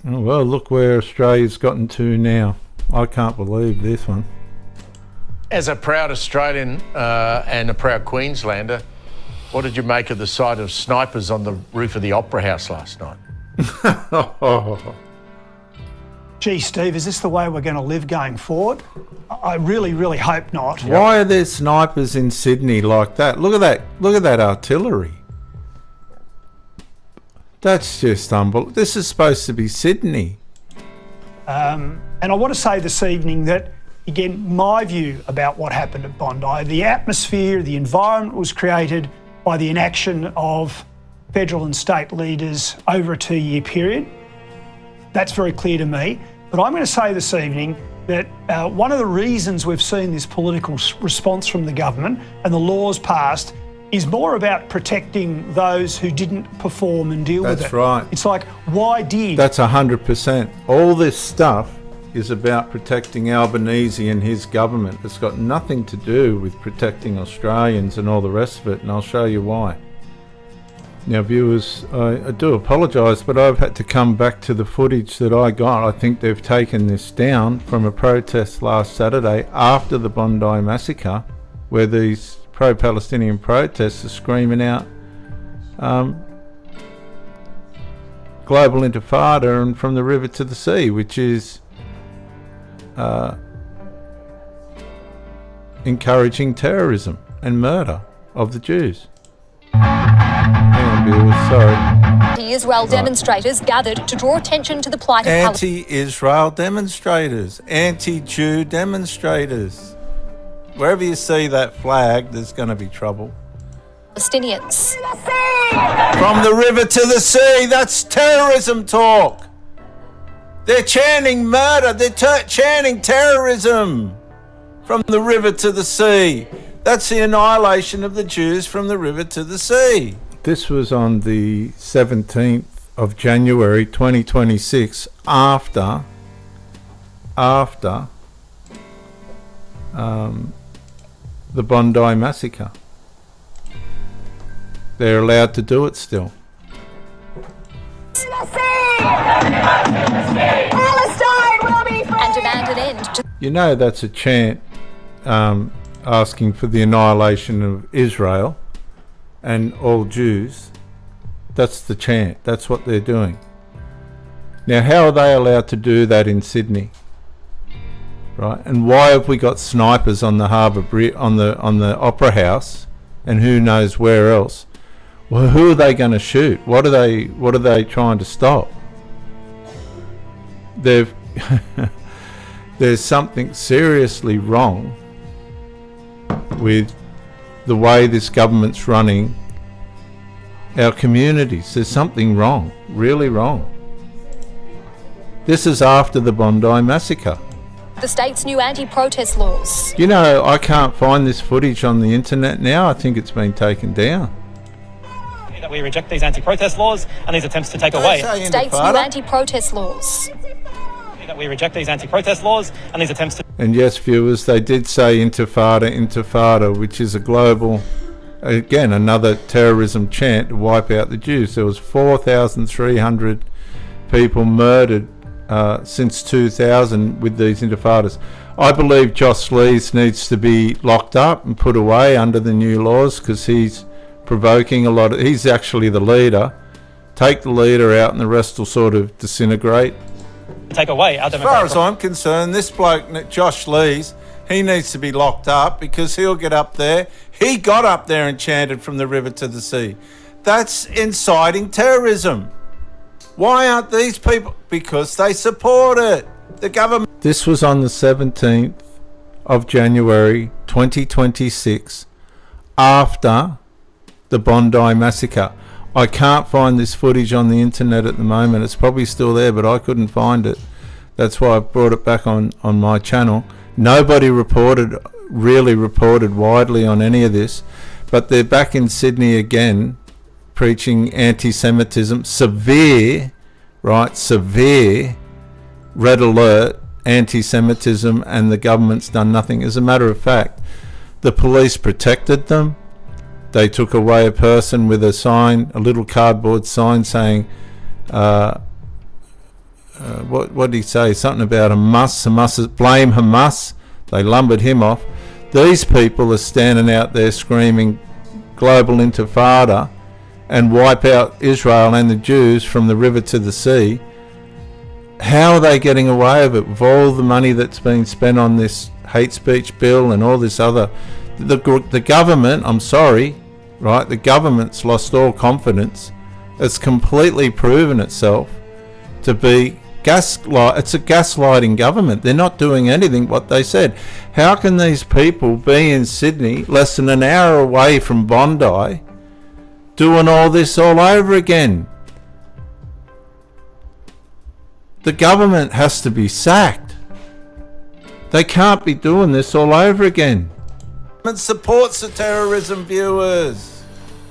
Well, look where Australia's gotten to now. I can't believe this one. As a proud Australian and a proud Queenslander, what did you make of the sight of snipers on the roof of the Opera House last night? Gee, Steve, is this the way we're going to live going forward? I really, really hope not. Why are there snipers in Sydney like that? Look at that. Look at that artillery. That's just unbelievable. This is supposed to be Sydney. And I want to say this evening that, again, my view about what happened at Bondi, the atmosphere, the environment was created by the inaction of federal and state leaders over a 2-year period. That's very clear to me. But I'm going to say this evening that one of the reasons we've seen this political response from the government and the laws passed is more about protecting those who didn't perform and deal with it. That's right. It's like, why did... That's 100%. All this stuff is about protecting Albanese and his government. It's got nothing to do with protecting Australians and all the rest of it, and I'll show you why. Now, viewers, I do apologise, but I've had to come back to the footage that I got. I think they've taken this down from a protest last Saturday after the Bondi massacre, where these pro-Palestinian protesters are screaming out global intifada and from the river to the sea, which is encouraging terrorism and murder of the Jews. Hang on, viewers, sorry. Anti-Israel demonstrators gathered to draw attention to the plight of Anti-Israel demonstrators, anti-Jew demonstrators. Wherever you see that flag, there's going to be trouble. Palestinians. From the river to the sea, that's terrorism talk. They're chanting murder, they're chanting terrorism. From the river to the sea. That's the annihilation of the Jews from the river to the sea. This was on the 17th of January 2026, after the Bondi massacre. They're allowed to do it still. Palestine will be free! And demand an end to... You know that's a chant asking for the annihilation of Israel and all Jews. That's the chant. That's what they're doing. Now, how are they allowed to do that in Sydney? Right? And why have we got snipers on the Harbour Bridge, on the Opera House, and who knows where else? Well, who are they going to shoot? What are they trying to stop? There's something seriously wrong with the way this government's running our communities. There's something wrong, really wrong. This is after the Bondi massacre. The state's new anti-protest laws. You know, I can't find this footage on the internet now. I think it's been taken down. That we reject these anti-protest laws and these attempts to take away. State's new anti-protest laws. That we reject these anti-protest laws and these attempts to... And yes, viewers, they did say intifada, which is a global, again, another terrorism chant to wipe out the Jews. There was 4,300 people murdered since 2000 with these intifadas. I believe Josh Lees needs to be locked up and put away under the new laws, because he's provoking a lot of... He's actually the leader. Take the leader out and the rest will sort of disintegrate. Take away our democratic... As far as I'm concerned, this bloke, Josh Lees, he needs to be locked up, because he'll get up there. He got up there and chanted from the river to the sea. That's inciting terrorism. Why aren't these people? Because they support it. The government... This was on the 17th of January 2026, after the Bondi massacre. I can't find this footage on the internet at the moment. It's probably still there, but I couldn't find it. That's why I brought it back on my channel. Nobody reported really reported widely on any of this, but they're back in Sydney again preaching anti-Semitism, severe, right, severe, red alert anti-Semitism, and the government's done nothing. As a matter of fact, the police protected them. They took away a person with a sign, a little cardboard sign saying, what did he say? Something about Hamas, blame Hamas. They lumbered him off. These people are standing out there screaming global intifada and wipe out Israel and the Jews from the river to the sea. How are they getting away with it with all the money that's been spent on this hate speech bill and all this other? The government, I'm sorry, right? The government's lost all confidence. It's completely proven itself to be it's a gaslighting government. They're not doing anything what they said. How can these people be in Sydney, less than an hour away from Bondi, doing all this all over again? The government has to be sacked. They can't be doing this all over again. It supports the terrorism, viewers.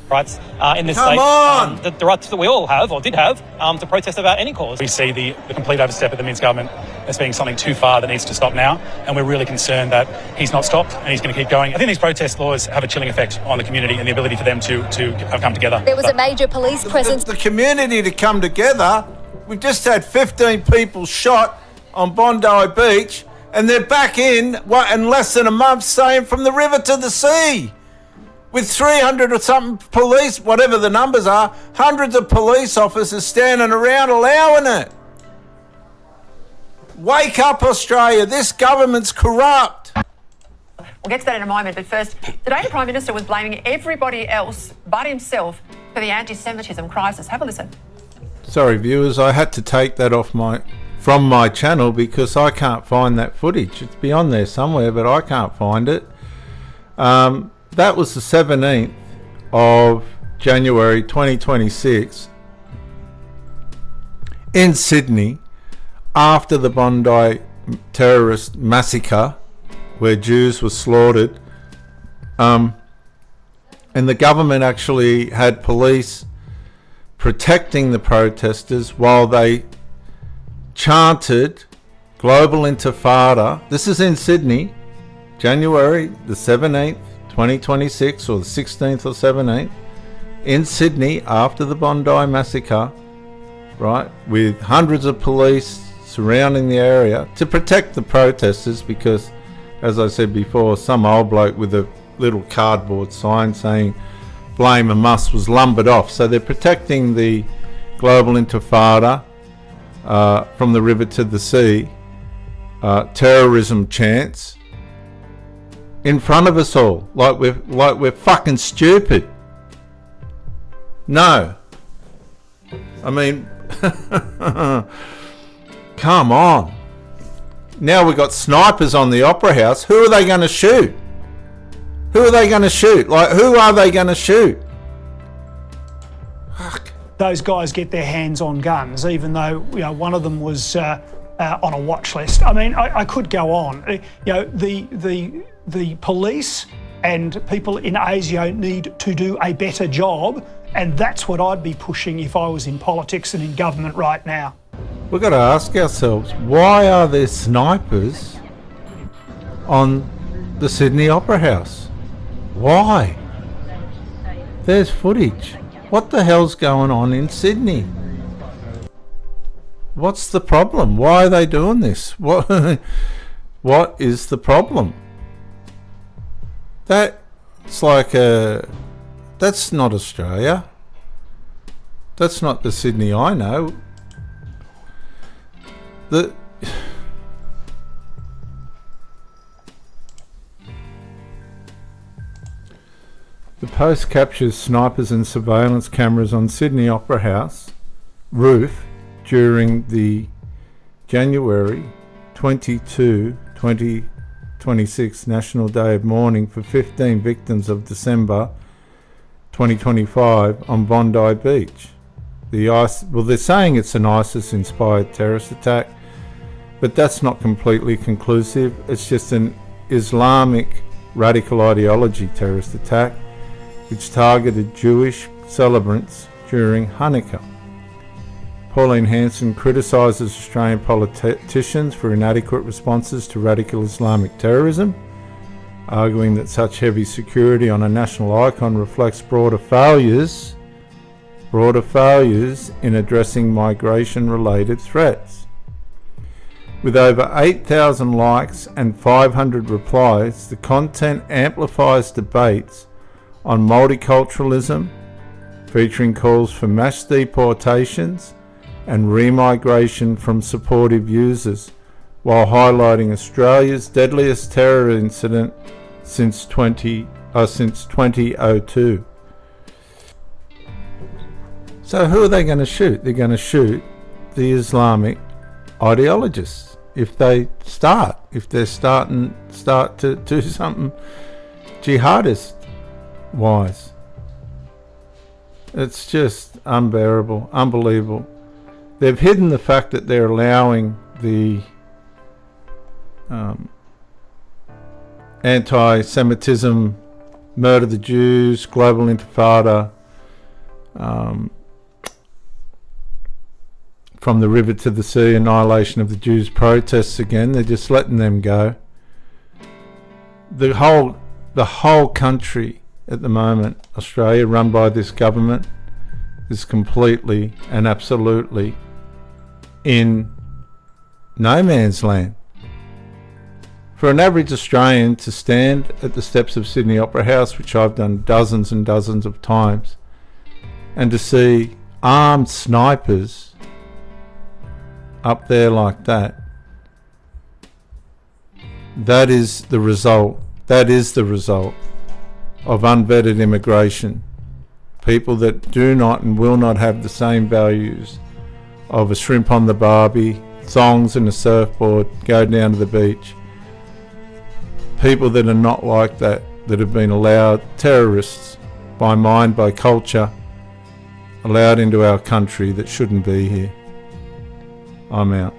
Rights in this Come state. on! The rights that we all have, or did have, to protest about any cause. We see the complete overstep of the Minns government as being something too far that needs to stop now, and we're really concerned that he's not stopped and he's going to keep going. I think these protest laws have a chilling effect on the community and the ability for them to come together. There was a major police presence. The community to come together. We've just had 15 people shot on Bondi Beach, and they're back in less than a month, saying from the river to the sea. With 300 or something police, whatever the numbers are, hundreds of police officers standing around allowing it. Wake up, Australia. This government's corrupt. We'll get to that in a moment, but first, today the Prime Minister was blaming everybody else but himself for the anti-Semitism crisis. Have a listen. Sorry, viewers, I had to take that from my channel because I can't find that footage. It's beyond there somewhere, but I can't find it. That was the 17th of January 2026 in Sydney, after the Bondi terrorist massacre where Jews were slaughtered, and the government actually had police protecting the protesters while they chanted global intifada. This is in Sydney, January the 17th 2026, or the 16th or 17th, in Sydney after the Bondi massacre, right, with hundreds of police surrounding the area to protect the protesters because, as I said before, some old bloke with a little cardboard sign saying blame Hamas was lumbered off. So they're protecting the global intifada from the river to the sea, terrorism chants, in front of us all, like we're fucking stupid. No. I mean, come on. Now we've got snipers on the Opera House. Who are they going to shoot? Who are they going to shoot? Like, who are they going to shoot? Fuck. Those guys get their hands on guns, even though one of them was on a watch list. I mean, I could go on. The police and people in ASIO need to do a better job, and that's what I'd be pushing if I was in politics and in government right now. We've got to ask ourselves, why are there snipers on the Sydney Opera House? Why? There's footage. What the hell's going on in Sydney? What's the problem? Why are they doing this? What is the problem? That's like that's not Australia. That's not the Sydney I know. The post captures snipers and surveillance cameras on Sydney Opera House roof during the January 22, 2026 National Day of Mourning for 15 victims of December 2025 on Bondi Beach. They're saying it's an ISIS-inspired terrorist attack, but that's not completely conclusive. It's just an Islamic radical ideology terrorist attack which targeted Jewish celebrants during Hanukkah. Pauline Hanson criticises Australian politicians for inadequate responses to radical Islamic terrorism, arguing that such heavy security on a national icon reflects broader failures in addressing migration-related threats. With over 8,000 likes and 500 replies, the content amplifies debates on multiculturalism, featuring calls for mass deportations and remigration from supportive users, while highlighting Australia's deadliest terror incident since 2002. So who are they going to shoot? They're going to shoot the Islamic ideologists if they're starting to do something jihadist wise. It's just unbearable, unbelievable. They've hidden the fact that they're allowing the anti-Semitism, murder the Jews, global intifada, from the river to the sea, annihilation of the Jews protests again. They're just letting them go. The whole country at the moment, Australia, run by this government, is completely and absolutely in no man's land. For an average Australian to stand at the steps of Sydney Opera House, which I've done dozens and dozens of times, and to see armed snipers up there like that, that is the result of unvetted immigration. People that do not and will not have the same values of a shrimp on the barbie, thongs and a surfboard, go down to the beach. People that are not like that, that have been allowed, terrorists by mind, by culture, allowed into our country that shouldn't be here. I'm out.